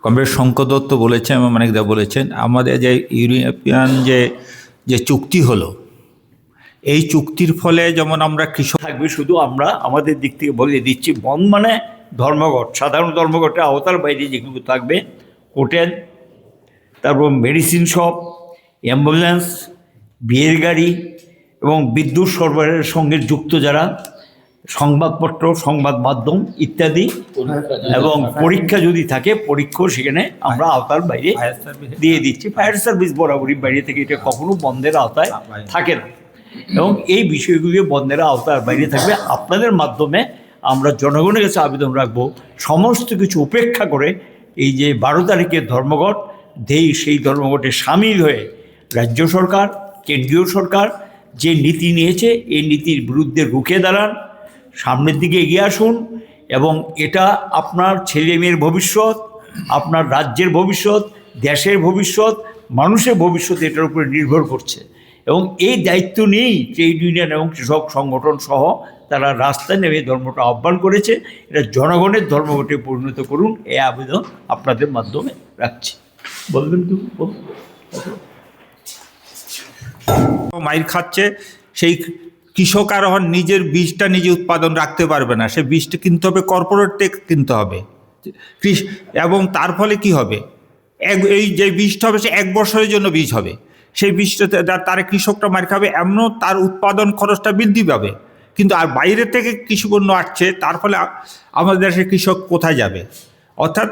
Comrade Shankar Dutta বলেছেন এবং মানিকদা বলেছেন, আমাদের যে ইউরোপিয়ান যে যে চুক্তি হলো, এই চুক্তির ফলে যেমন আমরা কৃষক থাকবে, শুধু আমরা আমাদের দিক থেকে বলে দিচ্ছি বন মানে ধর্মঘট, সাধারণ ধর্মঘটের আওতার বাইরে যেগুলো থাকবে, হোটেল, তারপর মেডিসিন শপ, অ্যাম্বুলেন্স, বিয়ের গাড়ি এবং বিদ্যুৎ সরবরাহের সঙ্গে যুক্ত যারা, সংবাদপত্র, সংবাদ মাধ্যম ইত্যাদি, এবং পরীক্ষা যদি থাকে পরীক্ষাও সেখানে আমরা আওতার বাইরে দিয়ে দিচ্ছি। ফায়ার সার্ভিস বরাবরই বাইরে থেকে, এটা কখনো বন্ধের আওতায় থাকে না, এবং এই বিষয়গুলি বন্ধের আওতার বাইরে থাকবে। আপনাদের মাধ্যমে আমরা জনগণের কাছে আবেদন রাখবো, সমস্ত কিছু উপেক্ষা করে এই যে 12 তারিখের ধর্মঘট সেই ধর্মঘটে সামিল হয়ে রাজ্য সরকার, কেন্দ্রীয় সরকার যে নীতি নিয়েছে এই নীতির বিরুদ্ধে রুখে দাঁড়ান, সামনের দিকে এগিয়ে আসুন, এবং এটা আপনার ছেলে মেয়ের ভবিষ্যৎ, আপনার রাজ্যের ভবিষ্যৎ, দেশের ভবিষ্যৎ, মানুষের ভবিষ্যৎ এটার উপরে নির্ভর করছে। এবং এই দায়িত্ব নিয়েই ট্রেড ইউনিয়ন এবং কৃষক সংগঠন সহ তারা রাস্তায় নেমে ধর্মটা আহ্বান করেছে। এটা জনগণের ধর্মঘটে পরিণত করুন, এই আবেদন আপনাদের মাধ্যমে রাখছি। বলবেন কি? মাইর খাচ্ছে, সেই কৃষক আর নিজের বীজটা নিজে উৎপাদন রাখতে পারবে না, সে বীজটা কিনতে হবে, কর্পোরেট থেকে কিনতে হবে। এবং তার ফলে কি হবে, এই যে বীজটা হবে সে 1 বছরের জন্য বীজ হবে, সেই বীজটা তার কৃষকটা মার খাবে, এমনও তার উৎপাদন খরচটা বৃদ্ধি পাবে। কিন্তু আর বাইরে থেকে কৃষিপণ্য আসছে, তার ফলে আমাদের দেশের কৃষক কোথায় যাবে? অর্থাৎ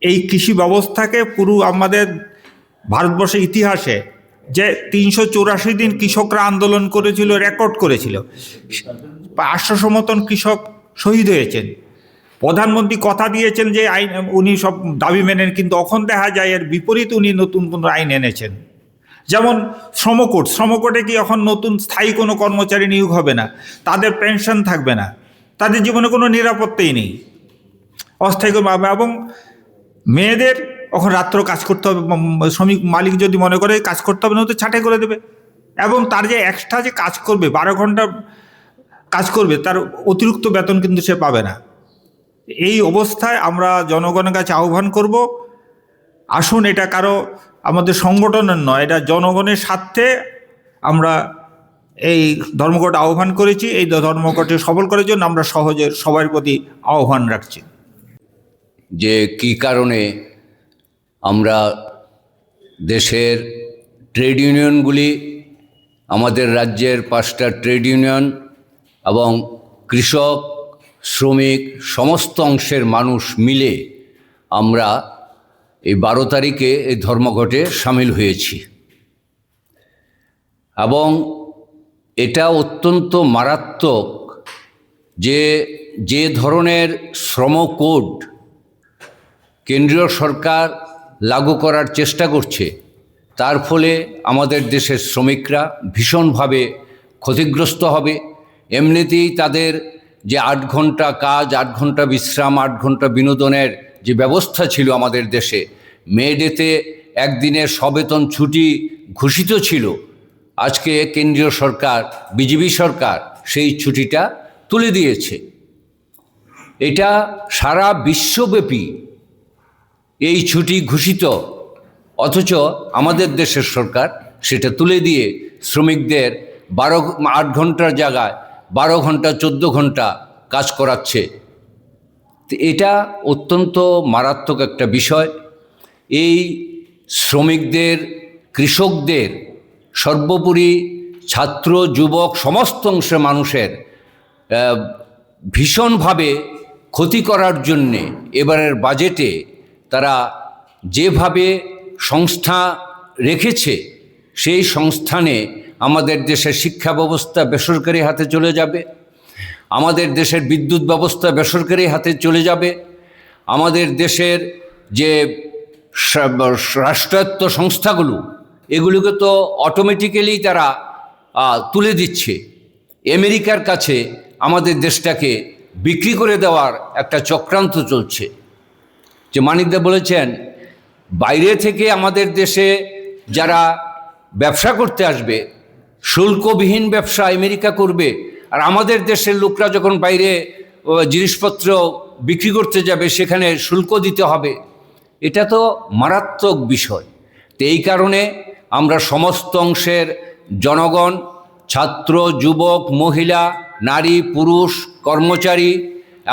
এই কৃষি ব্যবস্থাকে পুরো আমাদের ভারতবর্ষের ইতিহাসে যে 384 দিন কৃষকরা আন্দোলন করেছিল, রেকর্ড করেছিল, 800 মতন কৃষক শহীদ হয়েছেন। প্রধানমন্ত্রী কথা দিয়েছেন যে আইন উনি সব দাবি মেনেন, কিন্তু এখন দেখা যায় এর বিপরীত উনি নতুন কোনো আইন এনেছেন। যেমন শ্রমকোটে কি এখন নতুন স্থায়ী কোনো কর্মচারী নিয়োগ হবে না, তাদের পেনশন থাকবে না, তাদের জীবনে কোনো নিরাপত্তাই নেই, অস্থায়ী করবে। এবং মেয়েদের এখন রাত্র কাজ করতে হবে, শ্রমিক মালিক যদি মনে করে কাজ করতে হবে না তো ছাঁটাই করে দেবে, এবং তার যে এক্সট্রা যে কাজ করবে 12 ঘন্টা কাজ করবে, তার অতিরিক্ত বেতন কিন্তু সে পাবে না। এই অবস্থায় আমরা জনগণের কাছে আহ্বান করব, আসুন, এটা কারো আমাদের সংগঠনের নয়, এটা জনগণের স্বার্থে আমরা এই ধর্মঘট আহ্বান করেছি। এই ধর্মঘটে সফল করার জন্য আমরা সবার প্রতি আহ্বান রাখছি। যে কী কারণে আমরা দেশের ট্রেড ইউনিয়নগুলি, আমাদের রাজ্যের 5টা ট্রেড ইউনিয়ন এবং কৃষক, শ্রমিক, সমস্ত অংশের মানুষ মিলে আমরা এই 12 তারিখে এই ধর্মঘটে সামিল হয়েছি। এবং এটা অত্যন্ত মারাত্মক যে ধরনের শ্রম কোড কেন্দ্রীয় সরকার লাগু করার চেষ্টা করছে, তার ফলে আমাদের দেশের শ্রমিকরা ভীষণভাবে ক্ষতিগ্রস্ত হবে। এমনিতেই তাদের যে 8 ঘন্টা কাজ, 8 ঘন্টা বিশ্রাম, 8 ঘন্টা বিনোদনের যে ব্যবস্থা ছিল আমাদের দেশে, মে ডেতে একদিনের সবেতন ছুটি ঘোষিত ছিল, আজকে কেন্দ্রীয় সরকার, বিজেপি সরকার সেই ছুটিটা তুলে দিয়েছে। এটা সারা বিশ্বব্যাপী এই ছুটি ঘোষিত, অথচ আমাদের দেশের সরকার সেটা তুলে দিয়ে শ্রমিকদের 8 ঘন্টার জায়গায় 12 ঘন্টা 14 ঘন্টা কাজ করাচ্ছে। এটা অত্যন্ত মারাত্মক একটা বিষয়। এই শ্রমিকদের, কৃষকদের, সর্বোপরি ছাত্র, যুবক, সমস্ত অংশের মানুষের ভীষণভাবে ক্ষতি করার জন্যে এবারের বাজেটে তারা যেভাবে সংস্থা রেখেছে, সেই সংস্থানে আমাদের দেশের শিক্ষা ব্যবস্থা বেসরকারি হাতে চলে যাবে, আমাদের দেশের বিদ্যুৎ ব্যবস্থা বেসরকারি হাতে চলে যাবে, আমাদের দেশের যে রাষ্ট্রায়ত্ত সংস্থাগুলো, এগুলোকে তো অটোমেটিক্যালি তারা তুলে দিচ্ছে। আমেরিকার কাছে আমাদের দেশটাকে বিক্রি করে দেওয়ার একটা চক্রান্ত চলছে। যে মানিকদা বলেছেন, বাইরে থেকে আমাদের দেশে যারা ব্যবসা করতে আসবে, শুল্কবিহীন ব্যবসা আমেরিকা করবে, আর আমাদের দেশের লোকরা যখন বাইরে জিনিসপত্র বিক্রি করতে যাবে সেখানে শুল্ক দিতে হবে। এটা তো মারাত্মক বিষয়। তো এই কারণে আমরা সমস্ত অংশের জনগণ, ছাত্র, যুবক, মহিলা, নারী, পুরুষ, কর্মচারী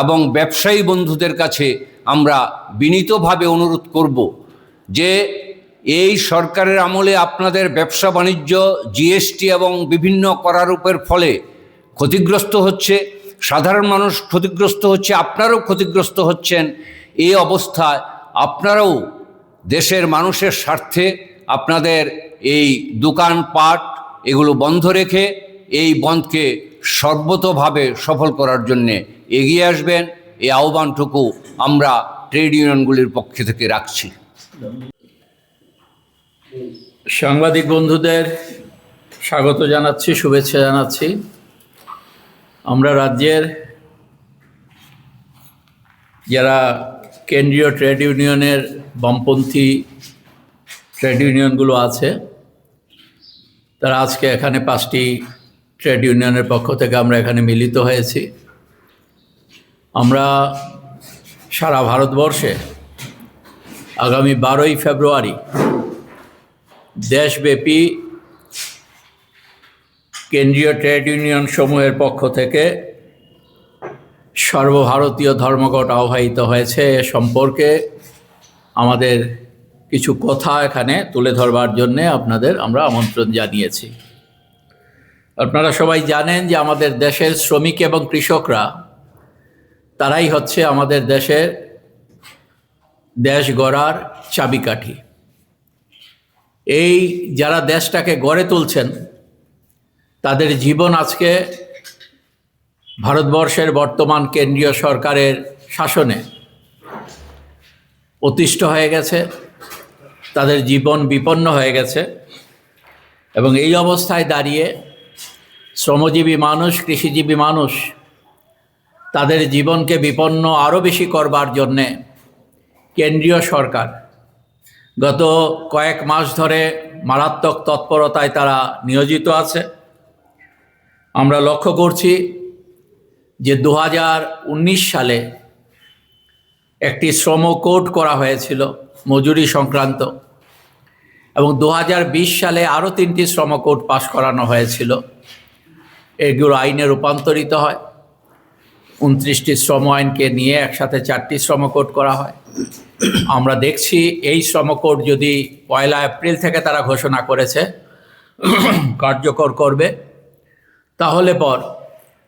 এবং ব্যবসায়ী বন্ধুদের কাছে আমরা বিনীতভাবে অনুরোধ করব যে এই সরকারের আমলে আপনাদের ব্যবসা বাণিজ্য, জিএসটি এবং বিভিন্ন করারোপের ফলে ক্ষতিগ্রস্ত হচ্ছে, সাধারণ মানুষ ক্ষতিগ্রস্ত হচ্ছে, আপনারাও ক্ষতিগ্রস্ত হচ্ছেন। এই অবস্থায় আপনারাও দেশের মানুষের স্বার্থে আপনাদের এই দোকানপাট এগুলো বন্ধ রেখে এই বন্ধকে সর্বতোভাবে সফল করার জন্যে এগিয়ে আসবেন। এই আহ্বানটুকু আমরা ট্রেড ইউনিয়নগুলির পক্ষ থেকে রাখছি। সাংবাদিক বন্ধুদের স্বাগত জানাচ্ছি, শুভেচ্ছা জানাচ্ছি। আমরা রাজ্যের যারা কেন্দ্রীয় ট্রেড ইউনিয়নের বামপন্থী ট্রেড ইউনিয়নগুলো আছে, তারা আজকে এখানে 5টি ট্রেড ইউনিয়নের পক্ষ থেকে আমরা এখানে মিলিত হয়েছি। আমরা সারা ভারতবর্ষে আগামী 12ই ফেব্রুয়ারি দেশব্যাপী কেন্দ্রীয় ট্রেড ইউনিয়ন সমূহের পক্ষ থেকে সর্বভারতীয় ধর্মঘট আহ্বায়িত হয়েছে। এ সম্পর্কে আমাদের কিছু কথা এখানে তুলে ধরবার জন্যে আপনাদের আমরা আমন্ত্রণ জানিয়েছি। আপনারা সবাই জানেন যে আমাদের দেশের শ্রমিক এবং কৃষকরা তারাই হচ্ছে আমাদের দেশের দেশ গড়ার চাবিকাঠি। এই যারা দেশটাকে গড়ে তুলছেন তাদের জীবন আজকে ভারতবর্ষের বর্তমান কেন্দ্রীয় সরকারের শাসনে অতিষ্ঠ হয়ে গেছে, তাদের জীবন বিপন্ন হয়ে গেছে। এবং এই অবস্থায় দাঁড়িয়ে শ্রমজীবী মানুষ, কৃষিজীবী মানুষ তাদের জীবনকে বিপন্ন আরও বেশি করবার জন্যে কেন্দ্রীয় সরকার গত কয়েক মাস ধরে মারাত্মক তৎপরতায় তারা নিয়োজিত আছে। আমরা লক্ষ্য করছি যে 2019 সালে একটি শ্রম কোড করা হয়েছিল মজুরি সংক্রান্ত, এবং 2020 সালে আরও 3টি শ্রম কোড পাশ করানো হয়েছিল। এগুলো আইনে রূপান্তরিত হয়। 29টি শ্রম আইনকে নিয়ে একসাথে 4টি শ্রম কোড করা হয়। আমরা দেখছি এই শ্রম কোড যদি 1 এপ্রিল থেকে তারা ঘোষণা করেছে কার্যকর করবে, তাহলে পর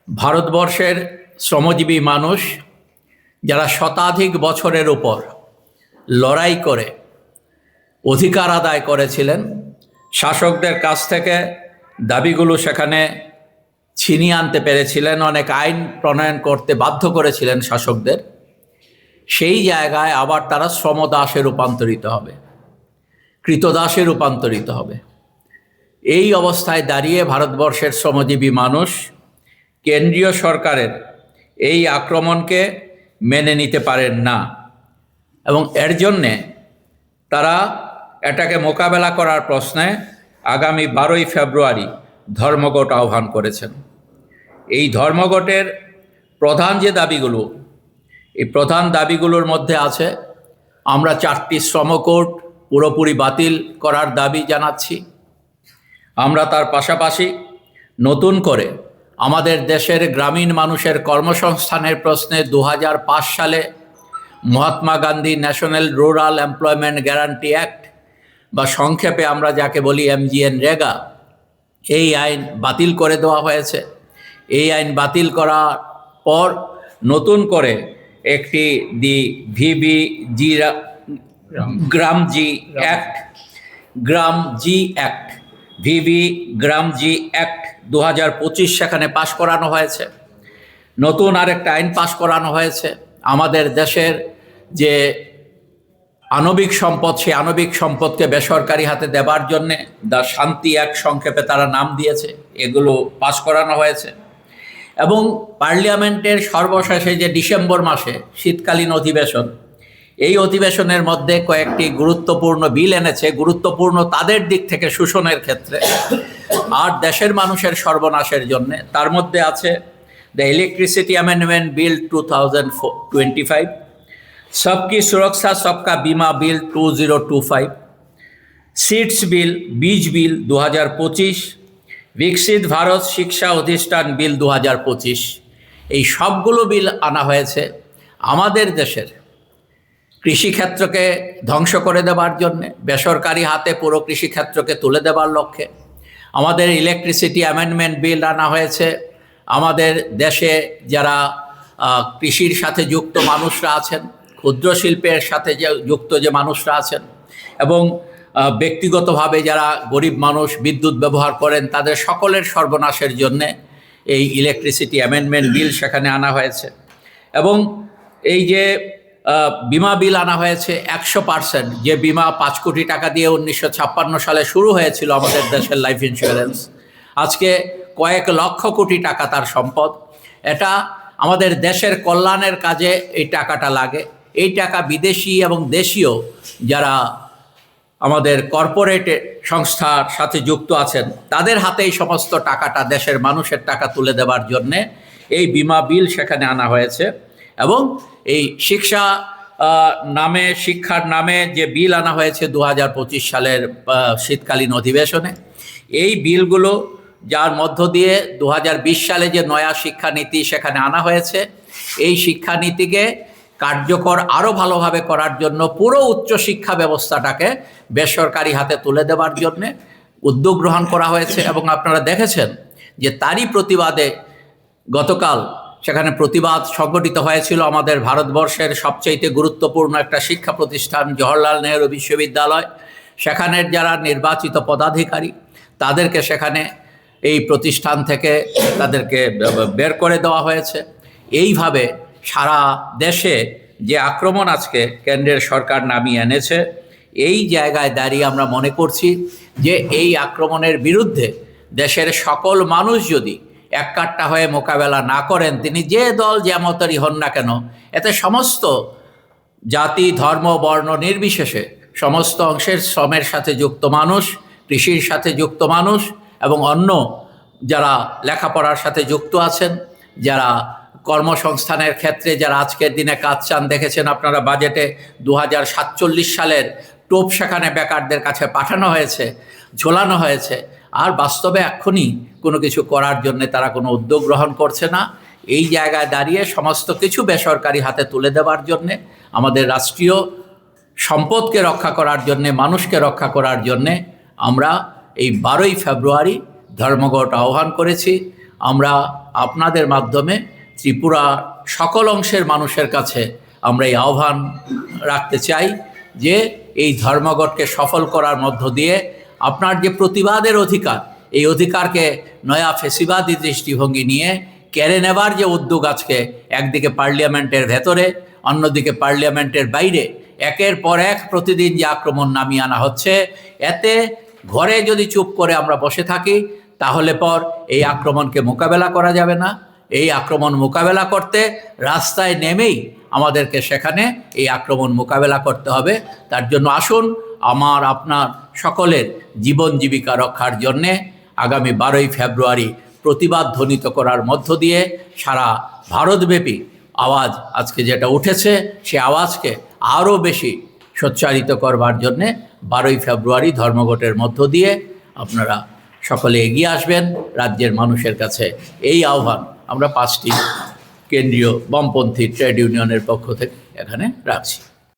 ভারতবর্ষের শ্রমজীবী মানুষ যারা শতাধিক বছরের উপর লড়াই করে অধিকার আদায় করেছিলেন, শাসকদের কাছ থেকে দাবিগুলো সেখানে ছিনিয়ে আনতে পেরেছিলেন, অনেক আইন প্রণয়ন করতে বাধ্য করেছিলেন শাসকদের, সেই জায়গায় আবার তারা শ্রমদাসে রূপান্তরিত হবে, কৃতদাসে রূপান্তরিত হবে। এই অবস্থায় দাঁড়িয়ে ভারতবর্ষের শ্রমজীবী মানুষ কেন্দ্রীয় সরকারের এই আক্রমণকে মেনে নিতে পারেন না, এবং এর জন্যে তারা এটাকে মোকাবেলা করার প্রশ্নে আগামী 12ই ফেব্রুয়ারি ধর্মঘট আহ্বান করেছেন। এই ধর্মঘটের প্রধান যে দাবিগুলো, এই প্রধান দাবিগুলোর মধ্যে আছে আমরা 4টি শ্রম কোড পুরোপুরি বাতিল করার দাবি জানাচ্ছি। আমরা তার পাশাপাশি নতুন করে আমাদের দেশের গ্রামীণ মানুষের কর্মসংস্থানের প্রশ্নে 2005 সালে Mahatma Gandhi national rural employment guarantee act বা সংক্ষেপে আমরা যাকে বলি MGNREGA, এই আইন বাতিল করে দেওয়া হয়েছে। এই আইন বাতিল করার পর নতুন করে একটি VBG গ্রামজি অ্যাক্ট VB-GRAM-G অ্যাক্ট 2025 সেখানে পাশ করানো হয়েছে। নতুন আরেকটা আইন পাশ করানো হয়েছে আমাদের দেশের যে আণবিক সম্পদ, সেই আণবিক সম্পদকে বেসরকারি হাতে দেবার জন্যে দ্য শান্তি অ্যাক্ট সংক্ষেপে তারা নাম দিয়েছে, এগুলো পাশ করানো হয়েছে। এবং পার্লামেন্টের সর্বশেষে যে ডিসেম্বর মাসে শীতকালীন অধিবেশন, এই অধিবেশনের মধ্যে কয়েকটি গুরুত্বপূর্ণ বিল এনেছে, গুরুত্বপূর্ণ তাদের দিক থেকে শোষণের ক্ষেত্রে আর দেশের মানুষের সর্বনাশের জন্যে। তার মধ্যে আছে দ্য ইলেকট্রিসিটি অ্যামেন্ডমেন্ট বিল 2025, सबकी सुरक्षा सबका बीमा बिल 2025, सीड्स बिल, बीज बिल 2025, विकसित भारत शिक्षा अधिष्ठान बिल 2025, এই সবগুলো বিল আনা হয়েছে আমাদের দেশের কৃষিক্ষেত্রকে ধ্বংস করে দেওয়ার জন্যে, বেসরকারি হাতে পুরো কৃষিক্ষেত্রকে তুলে দেওয়ার লক্ষ্যে। আমাদের ইলেকট্রিসিটি অ্যামেন্ডমেন্ট বিল আনা হয়েছে আমাদের দেশে যারা কৃষির সাথে যুক্ত মানুষরা আছেন, ক্ষুদ্র শিল্পের সাথে যে যুক্ত যে মানুষরা আছেন, এবং ব্যক্তিগতভাবে যারা গরিব মানুষ বিদ্যুৎ ব্যবহার করেন, তাদের সকলের সর্বনাশের জন্যে এই ইলেকট্রিসিটি অ্যামেন্ডমেন্ট বিল সেখানে আনা হয়েছে। এবং এই যে বিমা বিল আনা হয়েছে 100%, যে বিমা 5 কোটি টাকা দিয়ে 1956 সালে শুরু হয়েছিল আমাদের দেশের লাইফ ইন্স্যুরেন্স, আজকে কয়েক লক্ষ কোটি টাকা তার সম্পদ। এটা আমাদের দেশের কল্যাণের কাজে এই টাকাটা লাগে। এই টাকা বিদেশি এবং দেশীয় যারা আমাদের কর্পোরেট সংস্থার সাথে যুক্ত আছেন, তাদের হাতে এই সমস্ত টাকাটা দেশের মানুষের টাকা তুলে দেওয়ার জন্যে এই বিমা বিল সেখানে আনা হয়েছে। এবং এই শিক্ষার নামে যে বিল আনা হয়েছে 2025 সালের শীতকালীন অধিবেশনে, এই বিলগুলো যার মধ্য দিয়ে 2020 সালে যে নয়া শিক্ষানীতি সেখানে আনা হয়েছে, এই শিক্ষানীতিকে কার্যকর আরও ভালোভাবে করার জন্য পুরো উচ্চশিক্ষা ব্যবস্থাটাকে বেসরকারি হাতে তুলে দেওয়ার জন্যে উদ্যোগ গ্রহণ করা হয়েছে। এবং আপনারা দেখেছেন যে তারই প্রতিবাদে গতকাল সেখানে প্রতিবাদ সংগঠিত হয়েছিল আমাদের ভারতবর্ষের সবচাইতে গুরুত্বপূর্ণ একটা শিক্ষা প্রতিষ্ঠান জওহরলাল নেহরু বিশ্ববিদ্যালয়। সেখানের যারা নির্বাচিত পদাধিকারী, তাদেরকে সেখানে এই প্রতিষ্ঠান থেকে তাদেরকে বের করে দেওয়া হয়েছে। এইভাবে সারা দেশে যে আক্রমণ আজকে কেন্দ্রের সরকার নামিয়ে এনেছে, এই জায়গায় দাঁড়িয়ে আমরা মনে করছি যে এই আক্রমণের বিরুদ্ধে দেশের সকল মানুষ যদি এককাট্টা হয়ে মোকাবেলা না করেন, তিনি যে দল যেমতই হন না কেন, এতে সমস্ত জাতি ধর্ম বর্ণ নির্বিশেষে সমস্ত অংশের শ্রমের সাথে যুক্ত মানুষ, কৃষির সাথে যুক্ত মানুষ এবং অন্য যারা লেখাপড়ার সাথে যুক্ত আছেন, যারা কর্মসংস্থানের ক্ষেত্রে যারা আজকের দিনে কাজ চান, দেখেছেন আপনারা বাজেটে 2047 সালের টোপ সেখানে বেকারদের কাছে পাঠানো হয়েছে, ঝোলানো হয়েছে। আর বাস্তবে এক্ষুনি কোনো কিছু করার জন্য তারা কোনো উদ্যোগ গ্রহণ করছে না। এই জায়গায় দাঁড়িয়ে সমস্ত কিছু বেসরকারি হাতে তুলে দেওয়ার জন্যে, আমাদের রাষ্ট্রীয় সম্পদকে রক্ষা করার জন্যে, মানুষকে রক্ষা করার জন্যে আমরা এই 12ই ফেব্রুয়ারি ধর্মঘট আহ্বান করেছি। আমরা আপনাদের মাধ্যমে ত্রিপুরা সকল অংশের মানুষের কাছে আমরা এই আহ্বান রাখতে চাই যে এই ধর্মঘটকে সফল করার মধ্য দিয়ে আপনার যে প্রতিবাদের অধিকার, এই অধিকারকে নয়া ফেসিবাদী দৃষ্টিভঙ্গি নিয়ে কেড়ে নেবার যে উদ্যোগ আজকে একদিকে পার্লামেন্টের ভেতরে, অন্যদিকে পার্লামেন্টের বাইরে একের পর এক প্রতিদিন যে আক্রমণ নামিয়ে আনা হচ্ছে, এতে ঘরে যদি চুপ করে আমরা বসে থাকি তাহলে পর এই আক্রমণকে মোকাবেলা করা যাবে না। এই আক্রমণ মোকাবেলা করতে রাস্তায় নেমেই আমাদেরকে সেখানে এই আক্রমণ মোকাবেলা করতে হবে। তার জন্য আসুন আমার আপনার সকলের জীবন জীবিকা রক্ষার জন্যে আগামী 12ই ফেব্রুয়ারি প্রতিবাদ ধ্বনিত করার মধ্য দিয়ে সারা ভারতব্যাপী আওয়াজ আজকে যেটা উঠেছে, সে আওয়াজকে আরও বেশি সোচ্চারিত করবার জন্যে 12ই ফেব্রুয়ারি ধর্মঘটের মধ্য দিয়ে আপনারা সকলে এগিয়ে আসবেন রাজ্যের মানুষের কাছে। এই আহ্বান আমরা 5টি কেন্দ্রীয় বামপন্থী ট্রেড ইউনিয়নের পক্ষ থেকে এখানে রাখছি।